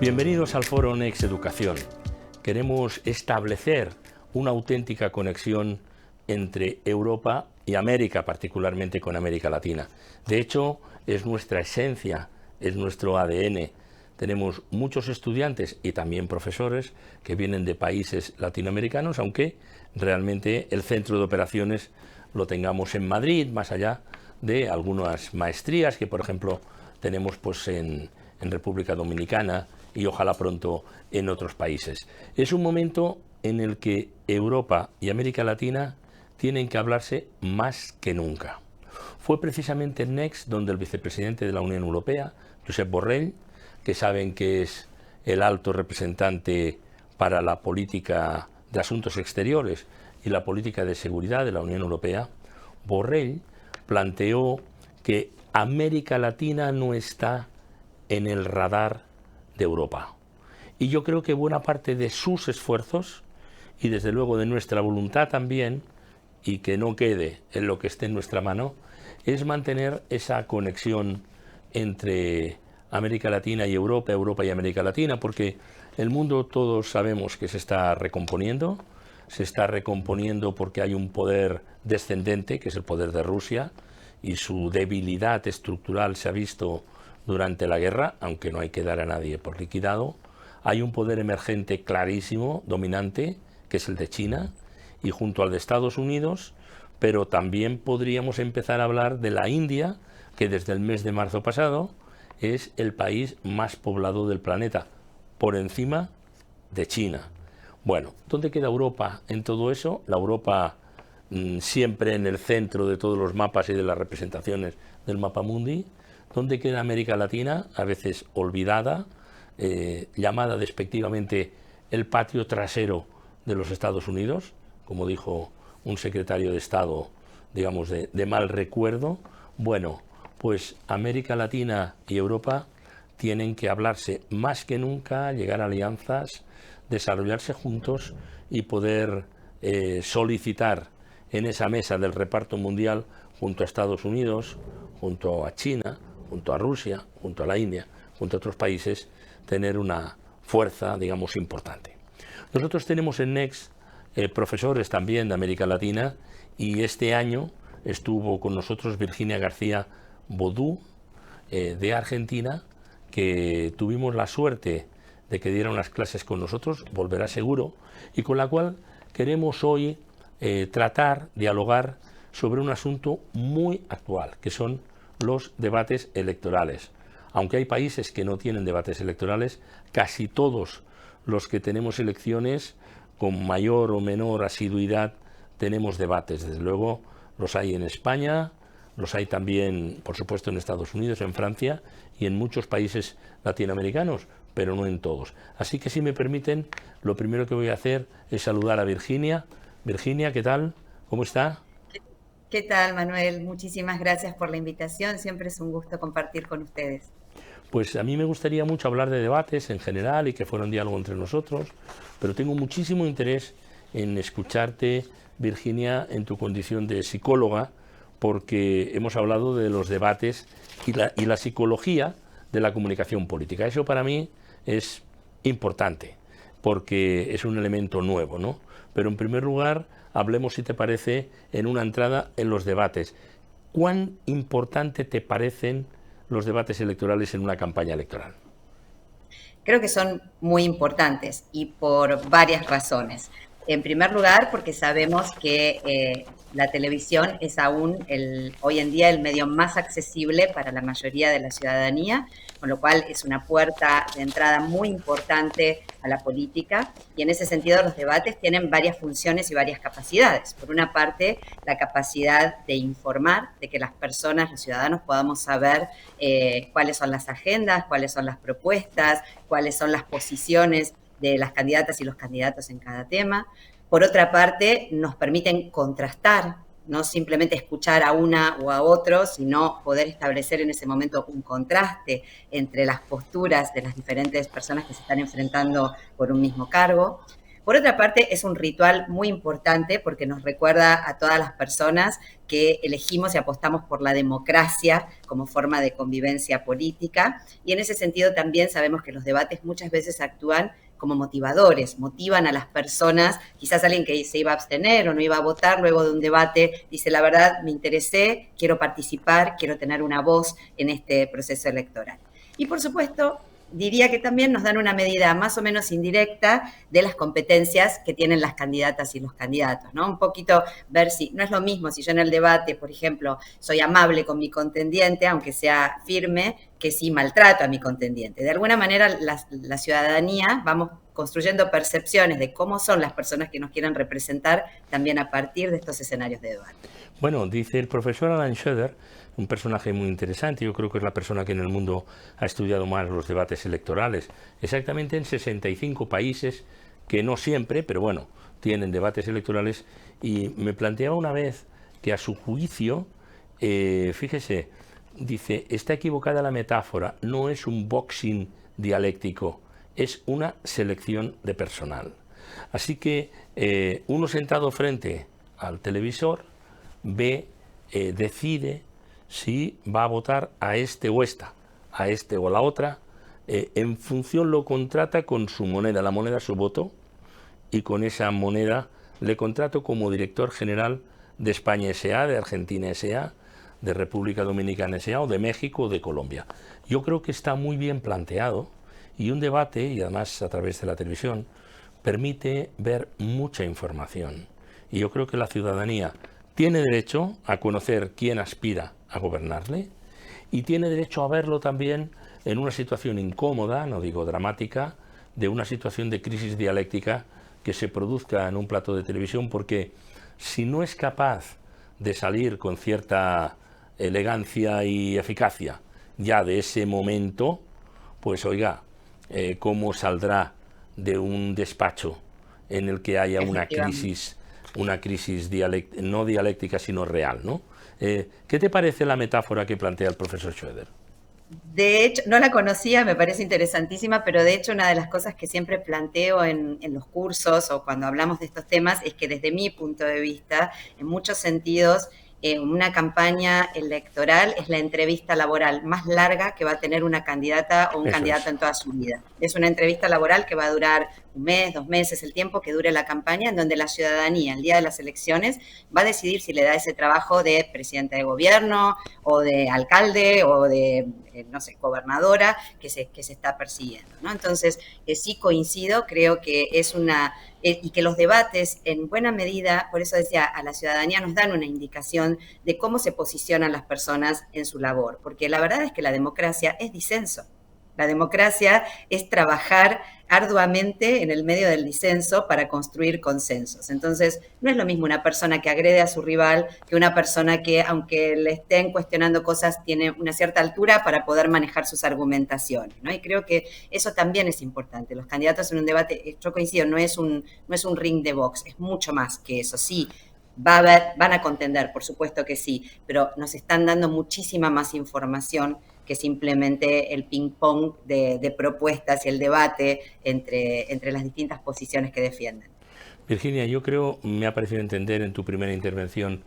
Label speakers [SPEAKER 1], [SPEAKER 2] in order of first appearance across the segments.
[SPEAKER 1] Bienvenidos al foro Next Educación. Queremos establecer una auténtica conexión entre Europa y América, particularmente con América Latina. De hecho, es nuestra esencia, es nuestro ADN. Tenemos muchos estudiantes y también profesores que vienen de países latinoamericanos, aunque realmente el centro de operaciones lo tengamos en Madrid, más allá de algunas maestrías que, por ejemplo, tenemos pues en República Dominicana y ojalá pronto en otros países. Es un momento en el que Europa y América Latina tienen que hablarse más que nunca. Fue precisamente en Next donde el vicepresidente de la Unión Europea, Josep Borrell, que saben que es el alto representante para la política de asuntos exteriores y la política de seguridad de la Unión Europea, Borrell planteó que América Latina no está en el radar de Europa. Y yo creo que buena parte de sus esfuerzos, y desde luego de nuestra voluntad también, y que no quede en lo que esté en nuestra mano, es mantener esa conexión entre América Latina y Europa, Europa y América Latina, porque el mundo todos sabemos que se está recomponiendo porque hay un poder descendente, que es el poder de Rusia, y su debilidad estructural se ha visto durante la guerra, aunque no hay que dar a nadie por liquidado. Hay un poder emergente clarísimo, dominante, que es el de China, y junto al de Estados Unidos, pero también podríamos empezar a hablar de la India, que desde el mes de marzo pasado es el país más poblado del planeta, por encima de China. Bueno, ¿dónde queda Europa en todo eso? La Europa siempre en el centro de todos los mapas y de las representaciones del mapa mundi. ¿Dónde queda América Latina? A veces olvidada, llamada despectivamente el patio trasero de los Estados Unidos, como dijo un secretario de Estado, digamos, de mal recuerdo. Bueno, pues América Latina y Europa tienen que hablarse más que nunca, llegar a alianzas, desarrollarse juntos y poder solicitar en esa mesa del reparto mundial, junto a Estados Unidos, junto a China, junto a Rusia, junto a la India, junto a otros países, tener una fuerza, digamos, importante. Nosotros tenemos en Next profesores también de América Latina, y este año estuvo con nosotros Virginia García Bodú, de Argentina, que tuvimos la suerte de que diera unas clases con nosotros, volverá seguro, y con la cual queremos hoy tratar, dialogar sobre un asunto muy actual, que son los debates electorales. Aunque hay países que no tienen debates electorales, casi todos los que tenemos elecciones, con mayor o menor asiduidad, tenemos debates. Desde luego los hay en España, los hay también, por supuesto, en Estados Unidos, en Francia y en muchos países latinoamericanos, pero no en todos. Así que, si me permiten, lo primero que voy a hacer es saludar a Virginia. Virginia, ¿qué tal? ¿Cómo está?
[SPEAKER 2] ¿Qué tal, Manuel? Muchísimas gracias por la invitación. Siempre es un gusto compartir con ustedes.
[SPEAKER 1] Pues a mí me gustaría mucho hablar de debates en general y que fuera un diálogo entre nosotros, pero tengo muchísimo interés en escucharte, Virginia, en tu condición de psicóloga, porque hemos hablado de los debates y la psicología de la comunicación política. Eso para mí es importante, porque es un elemento nuevo, ¿no? Pero en primer lugar, hablemos, si te parece, en una entrada en los debates. ¿Cuán importante te parecen los debates electorales en una campaña electoral?
[SPEAKER 2] Creo que son muy importantes y por varias razones. En primer lugar, porque sabemos que la televisión es aún hoy en día el medio más accesible para la mayoría de la ciudadanía, con lo cual es una puerta de entrada muy importante a la política, y en ese sentido los debates tienen varias funciones y varias capacidades. Por una parte, la capacidad de informar, de que las personas, los ciudadanos, podamos saber cuáles son las agendas, cuáles son las propuestas, cuáles son las posiciones de las candidatas y los candidatos en cada tema. Por otra parte, nos permiten contrastar, no simplemente escuchar a una o a otro, sino poder establecer en ese momento un contraste entre las posturas de las diferentes personas que se están enfrentando por un mismo cargo. Por otra parte, es un ritual muy importante porque nos recuerda a todas las personas que elegimos y apostamos por la democracia como forma de convivencia política. Y en ese sentido también sabemos que los debates muchas veces actúan como motivadores, motivan a las personas, quizás alguien que se iba a abstener o no iba a votar luego de un debate, dice la verdad, me interesé, quiero participar, quiero tener una voz en este proceso electoral. Y por supuesto, diría que también nos dan una medida más o menos indirecta de las competencias que tienen las candidatas y los candidatos, ¿no? Un poquito ver si, no es lo mismo si yo en el debate, por ejemplo, soy amable con mi contendiente, aunque sea firme, que si maltrato a mi contendiente. De alguna manera, la ciudadanía, vamos construyendo percepciones de cómo son las personas que nos quieren representar también a partir de estos escenarios de debate.
[SPEAKER 1] Bueno, dice el profesor Alan Schroeder, un personaje muy interesante, yo creo que es la persona que en el mundo ha estudiado más los debates electorales, exactamente en 65 países, que no siempre, pero bueno, tienen debates electorales, y me planteaba una vez que a su juicio, fíjese, dice, está equivocada la metáfora, no es un boxing dialéctico, es una selección de personal. Así que uno sentado frente al televisor ve, decide si va a votar a este o esta, a este o la otra, en función lo contrata con su moneda, la moneda es su voto, y con esa moneda le contrato como director general de España S.A., de Argentina S.A., de República Dominicana S.A. o de México o de Colombia. Yo creo que está muy bien planteado y un debate, y además a través de la televisión, permite ver mucha información. Y yo creo que la ciudadanía tiene derecho a conocer quién aspira a gobernarle y tiene derecho a verlo también en una situación incómoda, no digo dramática, de una situación de crisis dialéctica que se produzca en un plato de televisión, porque si no es capaz de salir con cierta elegancia y eficacia ya de ese momento, pues oiga, ¿cómo saldrá de un despacho en el que haya una crisis no dialéctica sino real, ¿no? ¿Qué te parece la metáfora que plantea el profesor Schroeder?
[SPEAKER 2] De hecho, no la conocía, me parece interesantísima, pero de hecho una de las cosas que siempre planteo en los cursos o cuando hablamos de estos temas es que desde mi punto de vista, en muchos sentidos, una campaña electoral es la entrevista laboral más larga que va a tener una candidata o un candidato en toda su vida. Es una entrevista laboral que va a durar un mes, 2 meses, el tiempo que dure la campaña, en donde la ciudadanía, el día de las elecciones, va a decidir si le da ese trabajo de presidente de gobierno o de alcalde o de, no sé, gobernadora que se está persiguiendo, ¿no? Entonces, sí coincido, creo que es una... y que los debates, en buena medida, por eso decía, a la ciudadanía nos dan una indicación de cómo se posicionan las personas en su labor, porque la verdad es que la democracia es disenso. La democracia es trabajar arduamente en el medio del disenso para construir consensos. Entonces, no es lo mismo una persona que agrede a su rival que una persona que, aunque le estén cuestionando cosas, tiene una cierta altura para poder manejar sus argumentaciones, ¿no? Y creo que eso también es importante. Los candidatos en un debate, yo coincido, no es un ring de box, es mucho más que eso. Sí, van a contender, por supuesto que sí, pero nos están dando muchísima más información que simplemente el ping-pong de propuestas y el debate entre las distintas posiciones que defienden.
[SPEAKER 1] Virginia, yo creo, me ha parecido entender en tu primera intervención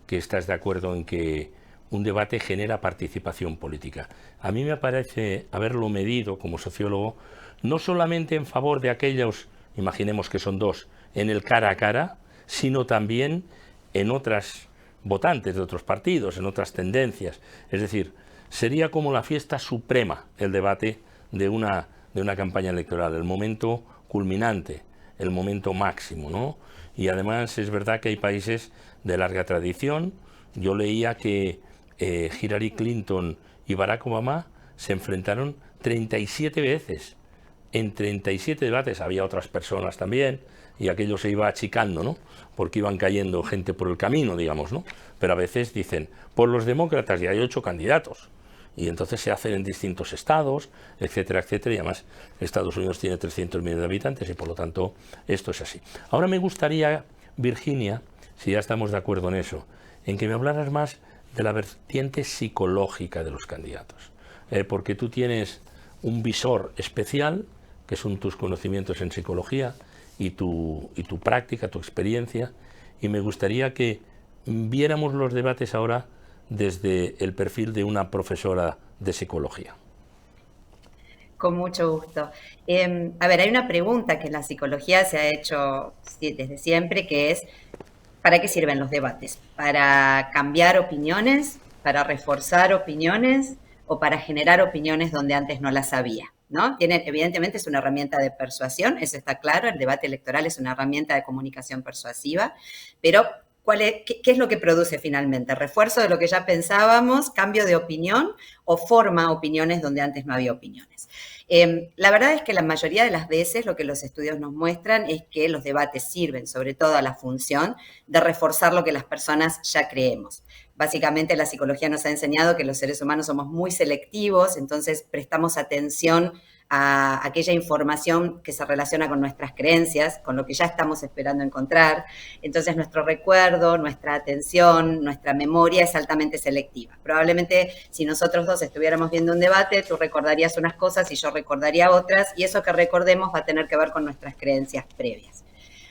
[SPEAKER 1] que estás de acuerdo en que un debate genera participación política. A mí me parece haberlo medido como sociólogo, no solamente en favor de aquellos, imaginemos que son dos, en el cara a cara, sino también en otras votantes de otros partidos, en otras tendencias. Es decir, sería como la fiesta suprema el debate de una campaña electoral, el momento culminante, el momento máximo, ¿no? Y además es verdad que hay países de larga tradición. Yo leía que Hillary Clinton y Barack Obama se enfrentaron 37 veces. En 37 debates había otras personas también, y aquello se iba achicando, ¿no? Porque iban cayendo gente por el camino, digamos, ¿no? Pero a veces dicen, por los demócratas ya hay 8 candidatos. Y entonces se hacen en distintos estados, etcétera, etcétera. Y además Estados Unidos tiene 300 millones de habitantes y por lo tanto esto es así. Ahora me gustaría, Virginia, si ya estamos de acuerdo en eso, en que me hablaras más de la vertiente psicológica de los candidatos. Porque tú tienes un visor especial, que son tus conocimientos en psicología, y tu práctica, tu experiencia, y me gustaría que viéramos los debates ahora desde el perfil de una profesora de psicología.
[SPEAKER 2] Con mucho gusto. A ver, hay una pregunta que en la psicología se ha hecho desde siempre, que es, ¿para qué sirven los debates? ¿Para cambiar opiniones? ¿Para reforzar opiniones? ¿O para generar opiniones donde antes no las había? ¿No? Evidentemente es una herramienta de persuasión, eso está claro, el debate electoral es una herramienta de comunicación persuasiva, pero ¿qué es lo que produce finalmente? ¿Refuerzo de lo que ya pensábamos, cambio de opinión o forma opiniones donde antes no había opiniones? La verdad es que la mayoría de las veces lo que los estudios nos muestran es que los debates sirven sobre todo a la función de reforzar lo que las personas ya creemos. Básicamente la psicología nos ha enseñado que los seres humanos somos muy selectivos, entonces prestamos atención a aquella información que se relaciona con nuestras creencias, con lo que ya estamos esperando encontrar. Entonces nuestro recuerdo, nuestra atención, nuestra memoria es altamente selectiva. Probablemente si nosotros dos estuviéramos viendo un debate, tú recordarías unas cosas y yo recordaría otras, y eso que recordemos va a tener que ver con nuestras creencias previas.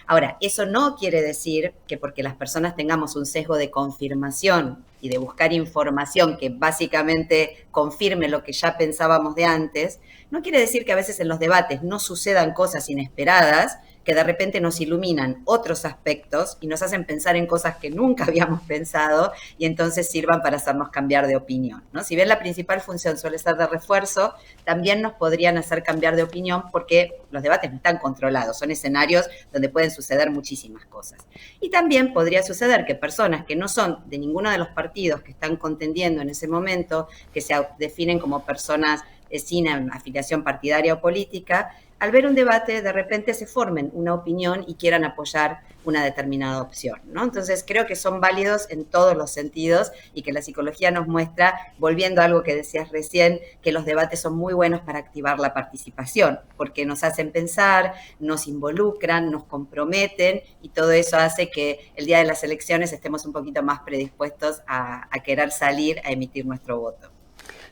[SPEAKER 2] Ahora, eso no quiere decir que porque las personas tengamos un sesgo de confirmación y de buscar información que básicamente confirme lo que ya pensábamos de antes, no quiere decir que a veces en los debates no sucedan cosas inesperadas que de repente nos iluminan otros aspectos y nos hacen pensar en cosas que nunca habíamos pensado y entonces sirvan para hacernos cambiar de opinión, ¿no? Si bien la principal función suele ser de refuerzo, también nos podrían hacer cambiar de opinión porque los debates no están controlados, son escenarios donde pueden suceder muchísimas cosas. Y también podría suceder que personas que no son de ninguno de los partidos que están contendiendo en ese momento, que se definen como personas sin afiliación partidaria o política, al ver un debate de repente se formen una opinión y quieran apoyar una determinada opción, ¿no? Entonces creo que son válidos en todos los sentidos y que la psicología nos muestra, volviendo a algo que decías recién, que los debates son muy buenos para activar la participación, porque nos hacen pensar, nos involucran, nos comprometen y todo eso hace que el día de las elecciones estemos un poquito más predispuestos a querer salir a emitir nuestro voto.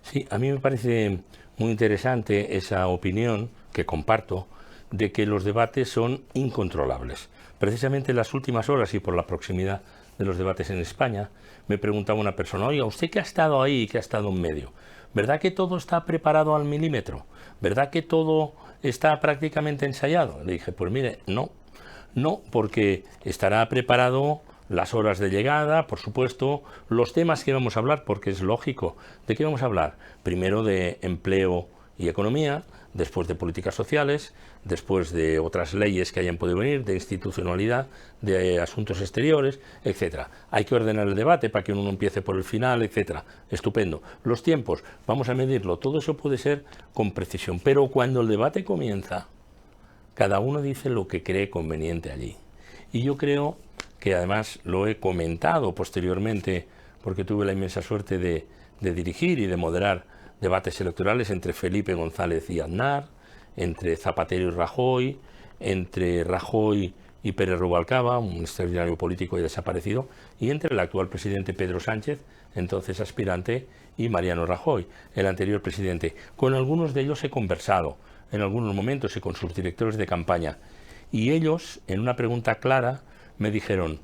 [SPEAKER 1] Sí, a mí me parece muy interesante esa opinión que comparto de que los debates son incontrolables. Precisamente en las últimas horas y por la proximidad de los debates en España, me preguntaba una persona, oiga, usted que ha estado ahí y que ha estado en medio, ¿verdad que todo está preparado al milímetro? ¿Verdad que todo está prácticamente ensayado? Le dije, pues mire, no, porque estará preparado las horas de llegada, por supuesto, los temas que vamos a hablar, porque es lógico. ¿De qué vamos a hablar? Primero de empleo y economía, después de políticas sociales, después de otras leyes que hayan podido venir, de institucionalidad, de asuntos exteriores, etcétera. Hay que ordenar el debate para que uno no empiece por el final, etcétera. Estupendo. Los tiempos, vamos a medirlo. Todo eso puede ser con precisión, pero cuando el debate comienza, cada uno dice lo que cree conveniente allí. Y yo creo que además lo he comentado posteriormente, porque tuve la inmensa suerte de dirigir y de moderar debates electorales entre Felipe González y Aznar, entre Zapatero y Rajoy, entre Rajoy y Pérez Rubalcaba, un extraordinario político y desaparecido, y entre el actual presidente Pedro Sánchez, entonces aspirante, y Mariano Rajoy, el anterior presidente. Con algunos de ellos he conversado en algunos momentos y con sus directores de campaña, y ellos, en una pregunta clara, me dijeron,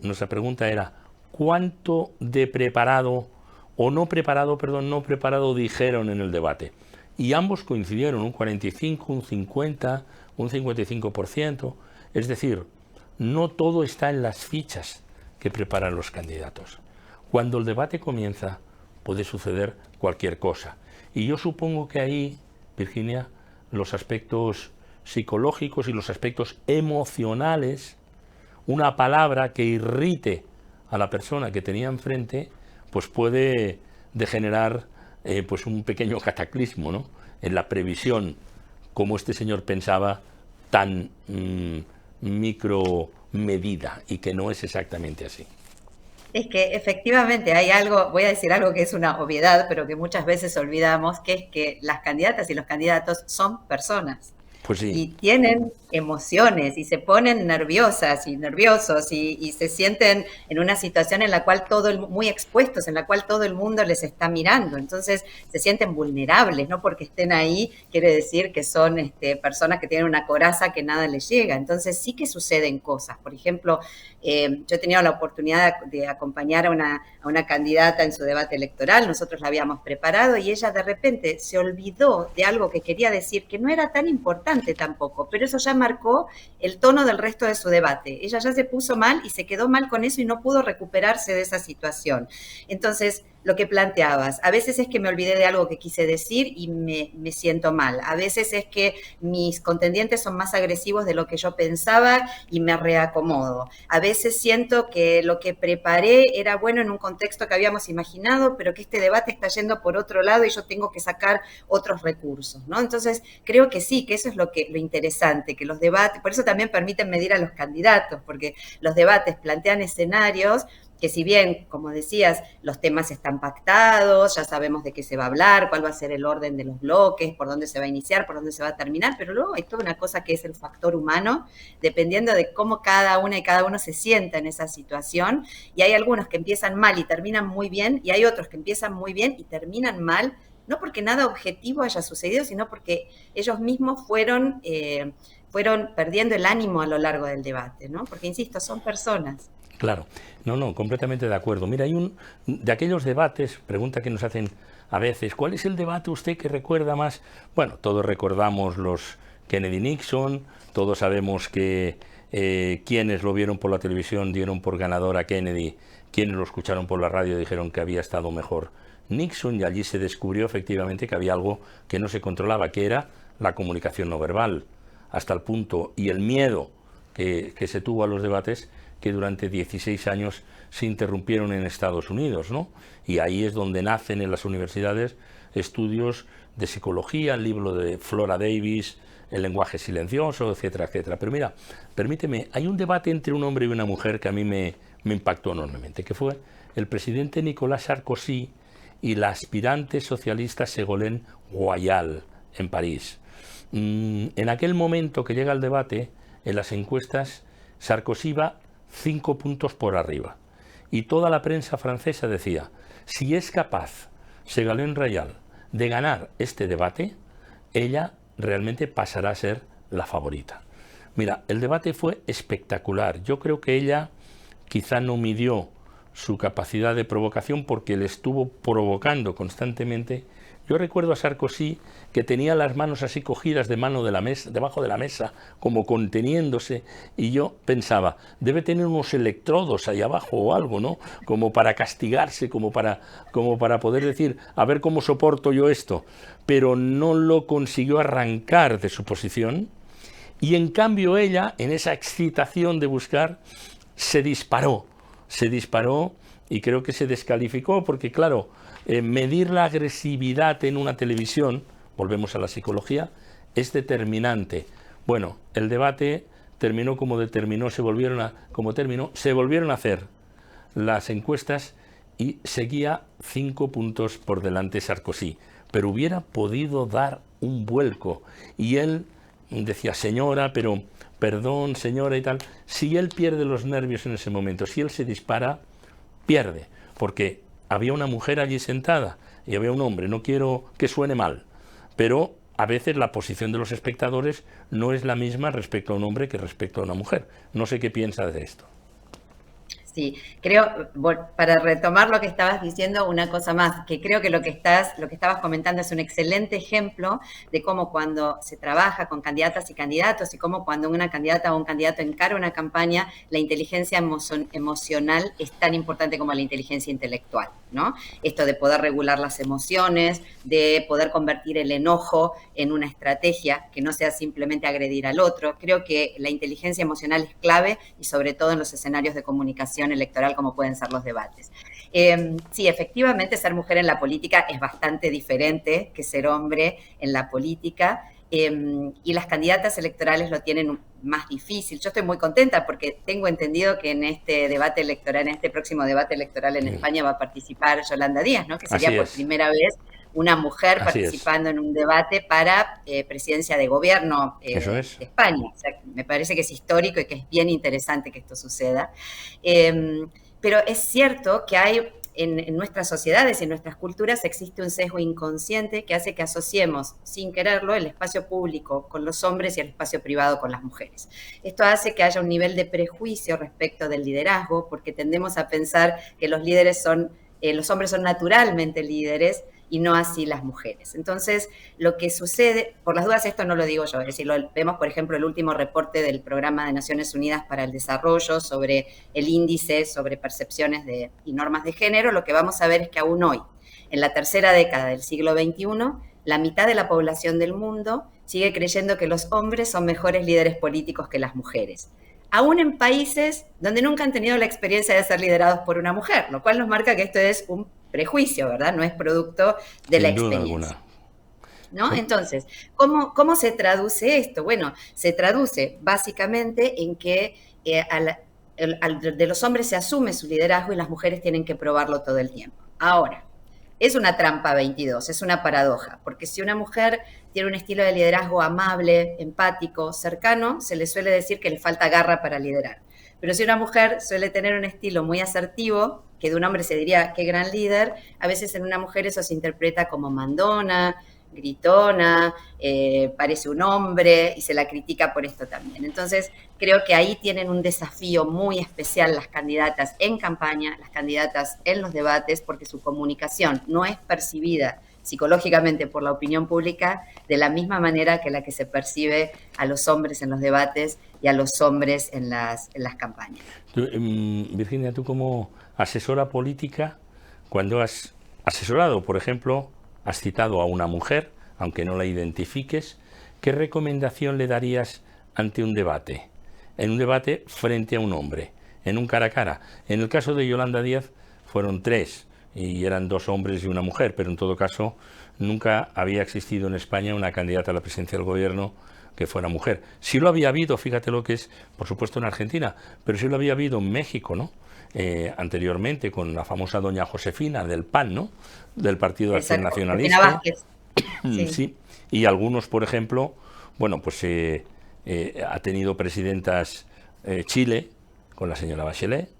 [SPEAKER 1] nuestra pregunta era, ¿cuánto de preparado o no preparado dijeron en el debate? Y ambos coincidieron, un 45, un 50, un 55%. Es decir, no todo está en las fichas que preparan los candidatos. Cuando el debate comienza, puede suceder cualquier cosa. Y yo supongo que ahí, Virginia, los aspectos psicológicos y los aspectos emocionales, una palabra que irrite a la persona que tenía enfrente, pues puede degenerar pues un pequeño cataclismo, ¿no? En la previsión, como este señor pensaba, tan micromedida, y que no es exactamente así.
[SPEAKER 2] Es que efectivamente hay algo, voy a decir algo que es una obviedad, pero que muchas veces olvidamos, que es que las candidatas y los candidatos son personas.
[SPEAKER 1] Pues sí.
[SPEAKER 2] Y tienen emociones y se ponen nerviosas y nerviosos y se sienten en una situación en la cual muy expuestos, en la cual todo el mundo les está mirando. Entonces se sienten vulnerables, no porque estén ahí quiere decir que son personas que tienen una coraza que nada les llega. Entonces sí que suceden cosas. Por ejemplo, yo he tenido la oportunidad de acompañar a una candidata en su debate electoral, nosotros la habíamos preparado y ella de repente se olvidó de algo que quería decir, que no era tan importante tampoco, pero eso ya marcó el tono del resto de su debate. Ella ya se puso mal y se quedó mal con eso y no pudo recuperarse de esa situación. Entonces, lo que planteabas, a veces es que me olvidé de algo que quise decir y me siento mal. A veces es que mis contendientes son más agresivos de lo que yo pensaba y me reacomodo. A veces siento que lo que preparé era bueno en un contexto que habíamos imaginado, pero que este debate está yendo por otro lado y yo tengo que sacar otros recursos, ¿no? Entonces, creo que sí, que eso es lo interesante, que los debates, por eso también permiten medir a los candidatos, porque los debates plantean escenarios que si bien, como decías, los temas están pactados, ya sabemos de qué se va a hablar, cuál va a ser el orden de los bloques, por dónde se va a iniciar, por dónde se va a terminar, pero luego hay toda una cosa que es el factor humano, dependiendo de cómo cada una y cada uno se sienta en esa situación, y hay algunos que empiezan mal y terminan muy bien, y hay otros que empiezan muy bien y terminan mal, no porque nada objetivo haya sucedido, sino porque ellos mismos fueron perdiendo el ánimo a lo largo del debate, ¿no? Porque, insisto, son personas.
[SPEAKER 1] Claro, no, completamente de acuerdo. Mira, de aquellos debates, pregunta que nos hacen a veces, ¿cuál es el debate usted que recuerda más? Bueno, todos recordamos los Kennedy-Nixon, todos sabemos que quienes lo vieron por la televisión dieron por ganador a Kennedy, quienes lo escucharon por la radio dijeron que había estado mejor Nixon, y allí se descubrió efectivamente que había algo que no se controlaba, que era la comunicación no verbal, hasta el punto, y el miedo que se tuvo a los debates, que durante 16 años se interrumpieron en Estados Unidos, ¿no? Y ahí es donde nacen en las universidades estudios de psicología, el libro de Flora Davis, el lenguaje silencioso, etcétera, etcétera. Pero mira, permíteme, hay un debate entre un hombre y una mujer que a mí me impactó enormemente, que fue el presidente Nicolas Sarkozy y la aspirante socialista Ségolène Royal en París. En aquel momento que llega el debate, en las encuestas, Sarkozy va 5 puntos por arriba. Y toda la prensa francesa decía, si es capaz Ségolène Royal de ganar este debate, ella realmente pasará a ser la favorita. Mira, el debate fue espectacular. Yo creo que ella quizá no midió su capacidad de provocación porque le estuvo provocando constantemente. Yo recuerdo a Sarkozy que tenía las manos así cogidas debajo de la mesa, como conteniéndose, y yo pensaba, debe tener unos electrodos ahí abajo o algo, ¿no? Como para castigarse, como para poder decir, a ver cómo soporto yo esto. Pero no lo consiguió arrancar de su posición, y en cambio ella, en esa excitación de buscar, se disparó y creo que se descalificó porque, claro, medir la agresividad en una televisión, volvemos a la psicología, es determinante. Bueno, el debate terminó como se volvieron a hacer las encuestas y seguía 5 puntos por delante Sarkozy, pero hubiera podido dar un vuelco y él decía, señora, pero perdón, señora y tal. Si él pierde los nervios en ese momento, si él se dispara, pierde, porque había una mujer allí sentada y había un hombre. No quiero que suene mal, pero a veces la posición de los espectadores no es la misma respecto a un hombre que respecto a una mujer. No sé qué piensas de esto.
[SPEAKER 2] Sí, creo, para retomar lo que estabas diciendo, una cosa más, que creo que lo que estabas comentando es un excelente ejemplo de cómo cuando se trabaja con candidatas y candidatos y cómo cuando una candidata o un candidato encara una campaña, la inteligencia emocional es tan importante como la inteligencia intelectual, ¿no? Esto de poder regular las emociones, de poder convertir el enojo en una estrategia que no sea simplemente agredir al otro. Creo que la inteligencia emocional es clave y sobre todo en los escenarios de comunicación electoral como pueden ser los debates. Sí, efectivamente ser mujer en la política es bastante diferente que ser hombre en la política y las candidatas electorales lo tienen más difícil. Yo estoy muy contenta porque tengo entendido que en este debate electoral, en este próximo debate electoral en España va a participar Yolanda Díaz, ¿no? Que sería por primera vez una mujer
[SPEAKER 1] Así es.
[SPEAKER 2] participando en un debate para presidencia de gobierno
[SPEAKER 1] Eso
[SPEAKER 2] de
[SPEAKER 1] es.
[SPEAKER 2] España. O sea, me parece que es histórico y que es bien interesante que esto suceda. Pero es cierto que hay en nuestras sociedades y en nuestras culturas existe un sesgo inconsciente que hace que asociemos, sin quererlo, el espacio público con los hombres y el espacio privado con las mujeres. Esto hace que haya un nivel de prejuicio respecto del liderazgo, porque tendemos a pensar que los líderes son, los hombres son naturalmente líderes y no así las mujeres. Entonces, lo que sucede, por las dudas esto no lo digo yo, es decir, lo vemos, por ejemplo, el último reporte del Programa de Naciones Unidas para el Desarrollo sobre el índice sobre percepciones y normas de género, lo que vamos a ver es que aún hoy, en la tercera década del siglo XXI, la mitad de la población del mundo sigue creyendo que los hombres son mejores líderes políticos que las mujeres, aún en países donde nunca han tenido la experiencia de ser liderados por una mujer, lo cual nos marca que esto es un prejuicio, ¿verdad? No es producto de la
[SPEAKER 1] Sin duda
[SPEAKER 2] experiencia.
[SPEAKER 1] alguna.
[SPEAKER 2] ¿No? Entonces, ¿cómo se traduce esto? Bueno, se traduce básicamente en que de los hombres se asume su liderazgo y las mujeres tienen que probarlo todo el tiempo. Ahora, es una trampa 22, es una paradoja, porque si una mujer tiene un estilo de liderazgo amable, empático, cercano, se le suele decir que le falta garra para liderar. Pero si una mujer suele tener un estilo muy asertivo, que de un hombre se diría qué gran líder, a veces en una mujer eso se interpreta como mandona, gritona, parece un hombre y se la critica por esto también. Entonces, creo que ahí tienen un desafío muy especial las candidatas en campaña, las candidatas en los debates, porque su comunicación no es percibida psicológicamente por la opinión pública de la misma manera que la que se percibe a los hombres en los debates y a los hombres en las campañas.
[SPEAKER 1] Virginia, tú como asesora política, cuando has asesorado, por ejemplo, has citado a una mujer, aunque no la identifiques, ¿qué recomendación le darías ante un debate? En un debate frente a un hombre, en un cara a cara. En el caso de Yolanda Díaz fueron 3 y eran 2 hombres y una mujer, pero en todo caso nunca había existido en España una candidata a la presidencia del gobierno que fuera mujer. Sí lo había habido, fíjate lo que es, por supuesto en Argentina, pero sí lo había habido en México, ¿no? Anteriormente con la famosa doña Josefina del PAN, ¿no? Del Partido de Acción
[SPEAKER 2] Exacto. Josefina
[SPEAKER 1] Nacionalista.
[SPEAKER 2] Vázquez. Sí.
[SPEAKER 1] Sí, y algunos, por ejemplo, bueno, pues ha tenido presidentas Chile con la señora Bachelet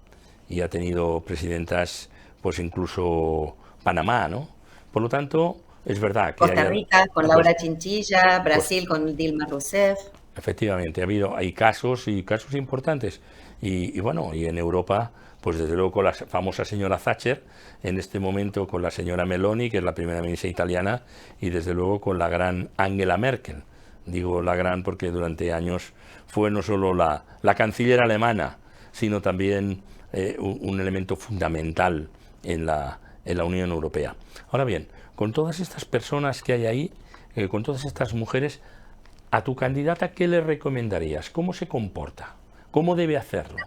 [SPEAKER 1] y ha tenido presidentas, pues incluso Panamá, ¿no? Por lo tanto, es verdad que
[SPEAKER 2] Costa Rica con
[SPEAKER 1] pues,
[SPEAKER 2] Laura Chinchilla, Brasil con Dilma Rousseff.
[SPEAKER 1] efectivamente, hay casos y casos importantes. Y bueno, y en Europa, pues desde luego con la famosa señora Thatcher, en este momento con la señora Meloni, que es la primera ministra italiana, y desde luego con la gran Angela Merkel. Digo la gran porque durante años fue no solo la canciller alemana, sino también un elemento fundamental en la Unión Europea. Ahora bien, con todas estas personas que hay ahí, con todas estas mujeres, ¿a tu candidata qué le recomendarías? ¿Cómo se comporta? ¿Cómo debe hacerlo?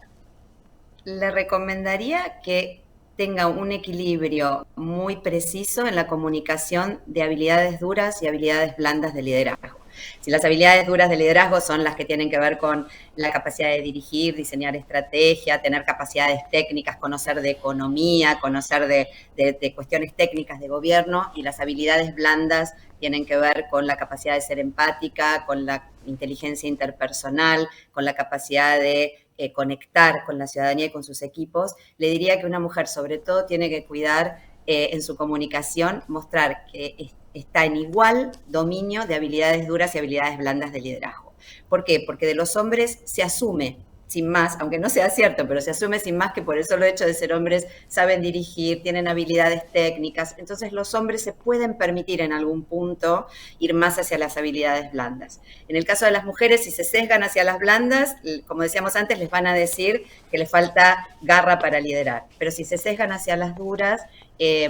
[SPEAKER 2] Le recomendaría que tenga un equilibrio muy preciso en la comunicación de habilidades duras y habilidades blandas de liderazgo. Si las habilidades duras de liderazgo son las que tienen que ver con la capacidad de dirigir, diseñar estrategia, tener capacidades técnicas, conocer de economía, conocer de cuestiones técnicas de gobierno, y las habilidades blandas tienen que ver con la capacidad de ser empática, con la inteligencia interpersonal, con la capacidad de conectar con la ciudadanía y con sus equipos, le diría que una mujer sobre todo tiene que cuidar en su comunicación, mostrar que está en igual dominio de habilidades duras y habilidades blandas de liderazgo. ¿Por qué? Porque de los hombres se asume, sin más, aunque no sea cierto, pero se asume sin más que por el solo hecho de ser hombres saben dirigir, tienen habilidades técnicas. Entonces los hombres se pueden permitir en algún punto ir más hacia las habilidades blandas. En el caso de las mujeres, si se sesgan hacia las blandas, como decíamos antes, les van a decir que les falta garra para liderar. Pero si se sesgan hacia las duras,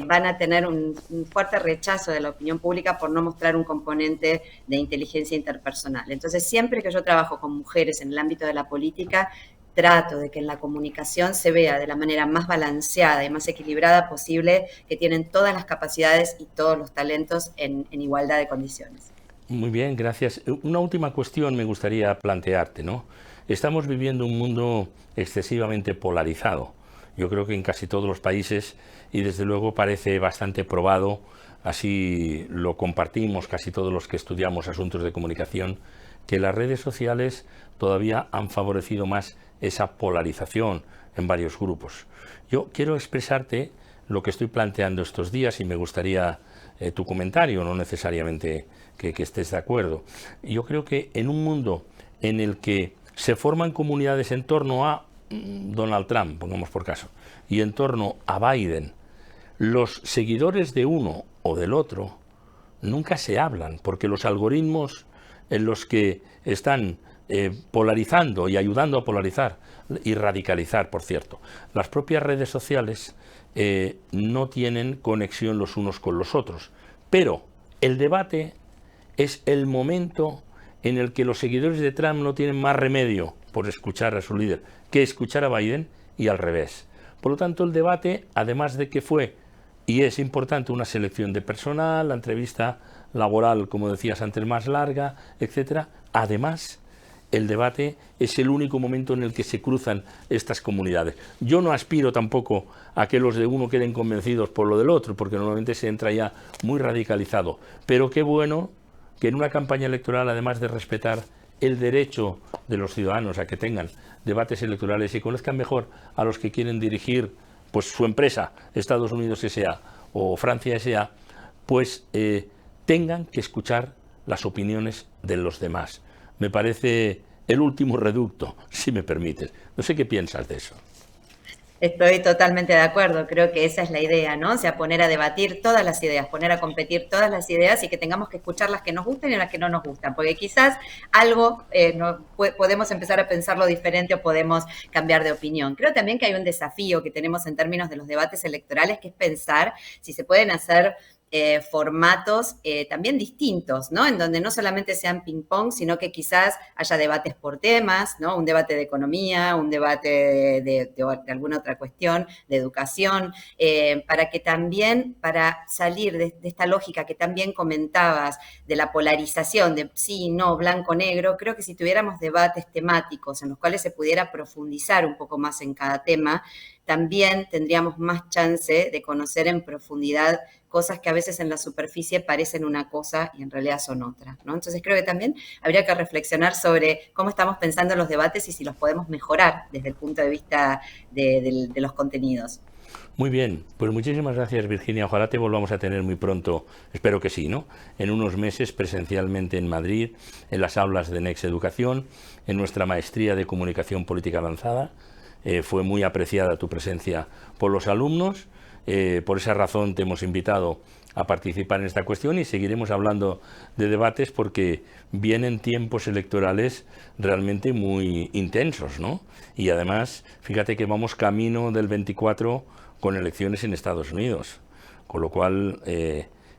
[SPEAKER 2] van a tener un fuerte rechazo de la opinión pública por no mostrar un componente de inteligencia interpersonal. Entonces, siempre que yo trabajo con mujeres en el ámbito de la política, trato de que en la comunicación se vea de la manera más balanceada y más equilibrada posible que tienen todas las capacidades y todos los talentos en igualdad de condiciones.
[SPEAKER 1] Muy bien, gracias. Una última cuestión me gustaría plantearte, ¿no? Estamos viviendo un mundo excesivamente polarizado. Yo creo que en casi todos los países, y desde luego parece bastante probado así lo compartimos casi todos los que estudiamos asuntos de comunicación, que las redes sociales todavía han favorecido más esa polarización en varios grupos. Yo quiero expresarte lo que estoy planteando estos días y me gustaría tu comentario, no necesariamente que estés de acuerdo. Yo creo que en un mundo en el que se forman comunidades en torno a Donald Trump, pongamos por caso, y en torno a Biden, los seguidores de uno o del otro nunca se hablan, porque los algoritmos en los que están polarizando y ayudando a polarizar y radicalizar, por cierto, las propias redes sociales no tienen conexión los unos con los otros. Pero el debate es el momento en el que los seguidores de Trump no tienen más remedio por escuchar a su líder que escuchar a Biden y al revés. Por lo tanto, el debate, además de que fue y es importante una selección de personal, la entrevista laboral, como decías antes, más larga, etcétera, además el debate es el único momento en el que se cruzan estas comunidades. Yo no aspiro tampoco a que los de uno queden convencidos por lo del otro, porque normalmente se entra ya muy radicalizado. Pero qué bueno que en una campaña electoral, además de respetar el derecho de los ciudadanos a que tengan debates electorales y conozcan mejor a los que quieren dirigir pues su empresa, Estados Unidos S.A. o Francia S.A., pues tengan que escuchar las opiniones de los demás. Me parece el último reducto, si me permites. No sé qué piensas de eso.
[SPEAKER 2] Estoy totalmente de acuerdo, creo que esa es la idea, ¿no? O sea, poner a debatir todas las ideas, poner a competir todas las ideas y que tengamos que escuchar las que nos gusten y las que no nos gustan, porque quizás algo podemos empezar a pensarlo diferente o podemos cambiar de opinión. Creo también que hay un desafío que tenemos en términos de los debates electorales, que es pensar si se pueden hacer formatos también distintos, ¿no? En donde no solamente sean ping-pong, sino que quizás haya debates por temas, ¿no? Un debate de economía, un debate de alguna otra cuestión, de educación, para que también, para salir de esta lógica que también comentabas, de la polarización, de sí, no, blanco, negro, creo que si tuviéramos debates temáticos en los cuales se pudiera profundizar un poco más en cada tema, también tendríamos más chance de conocer en profundidad cosas que a veces en la superficie parecen una cosa y en realidad son otra, ¿no? Entonces creo que también habría que reflexionar sobre cómo estamos pensando en los debates y si los podemos mejorar desde el punto de vista de los contenidos.
[SPEAKER 1] Muy bien, pues muchísimas gracias, Virginia. Ojalá te volvamos a tener muy pronto, espero que sí, ¿no? En unos meses presencialmente en Madrid, en las aulas de Next Educación, en nuestra maestría de Comunicación Política Avanzada. Fue muy apreciada tu presencia por los alumnos. Por esa razón te hemos invitado a participar en esta cuestión y seguiremos hablando de debates porque vienen tiempos electorales realmente muy intensos, ¿no? Y además, fíjate que vamos camino del 24 con elecciones en Estados Unidos, con lo cual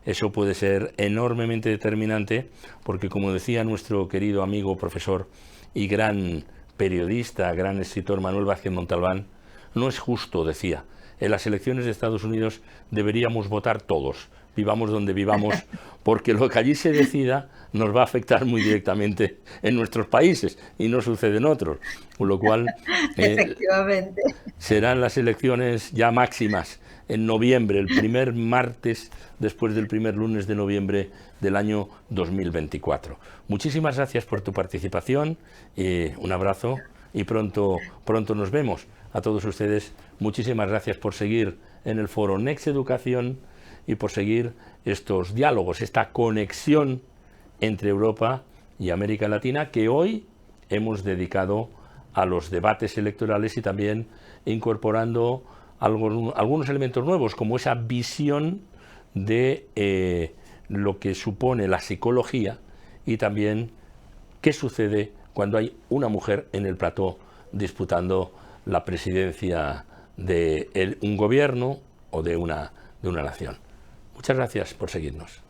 [SPEAKER 1] eso puede ser enormemente determinante porque, como decía nuestro querido amigo, profesor y gran periodista, gran escritor Manuel Vázquez Montalbán, no es justo, decía, en las elecciones de Estados Unidos deberíamos votar todos, vivamos donde vivamos, porque lo que allí se decida nos va a afectar muy directamente en nuestros países y no sucede en otros, con lo cual
[SPEAKER 2] efectivamente
[SPEAKER 1] serán las elecciones ya máximas en noviembre, el primer martes después del primer lunes de noviembre del año 2024. Muchísimas gracias por tu participación, un abrazo y pronto nos vemos. A todos ustedes, muchísimas gracias por seguir en el foro Next Educación y por seguir estos diálogos, esta conexión entre Europa y América Latina que hoy hemos dedicado a los debates electorales y también incorporando algunos elementos nuevos, como esa visión de lo que supone la psicología y también qué sucede cuando hay una mujer en el plató disputando la presidencia de un gobierno o de una nación. Muchas gracias por seguirnos.